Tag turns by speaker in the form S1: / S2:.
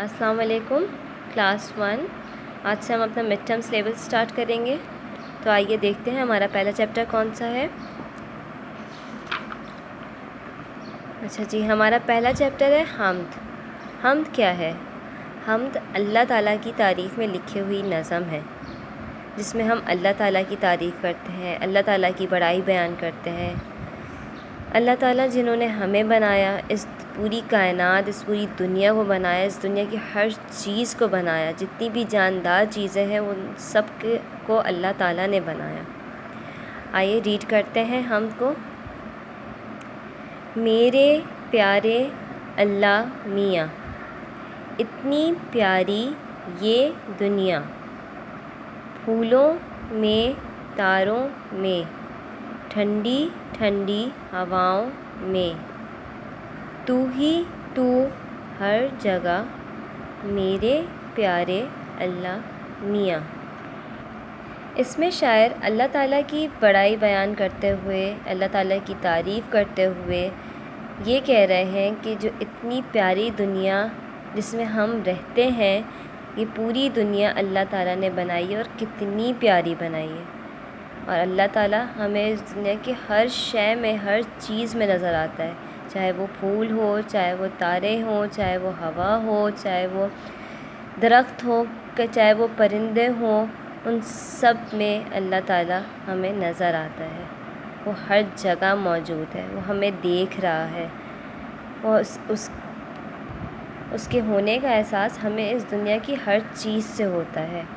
S1: अस्सलाम वालेकुम क्लास 1। आज से हम अपना मिड टर्म सिलेबस स्टार्ट करेंगे। तो आइए देखते हैं हमारा पहला चैप्टर कौन सा है। अच्छा जी, हमारा पहला चैप्टर है हम्द। हम्द क्या है? हम्द अल्लाह ताला की तारीफ़ में लिखी हुई नज़म है, जिसमें हम अल्लाह ताला की तारीफ़ करते हैं, अल्लाह ताला की बड़ाई बयान करते हैं। अल्लाह ताला जिन्होंने हमें बनाया, इस पूरी कायनात, इस पूरी दुनिया को बनाया, इस दुनिया की हर चीज़ को बनाया, जितनी भी जानदार चीज़ें हैं उन सब को अल्लाह ताला ने बनाया। आइए रीड करते हैं हम को। मेरे प्यारे अल्लाह मियाँ, इतनी प्यारी ये दुनिया, फूलों में, तारों में, ठंडी ठंडी हवाओं में, तू ही तू हर जगह, मेरे प्यारे अल्लाह मियाँ। इसमें शायर अल्लाह ताला की बड़ाई बयान करते हुए, अल्लाह ताला की तारीफ़ करते हुए ये कह रहे हैं कि जो इतनी प्यारी दुनिया जिसमें हम रहते हैं, ये पूरी दुनिया अल्लाह ताला ने बनाई है और कितनी प्यारी बनाई है। और अल्लाह ताला हमें इस दुनिया की हर शय में, हर चीज़ में नज़र आता है, चाहे वो फूल हो, चाहे वो तारे हों, चाहे वो हवा हो, चाहे वो दरख्त हो, चाहे वो परिंदे हों, उन सब में अल्लाह ताला हमें नज़र आता है। वो हर जगह मौजूद है, वो हमें देख रहा है। वो उसके होने का एहसास हमें इस दुनिया की हर चीज़ से होता है।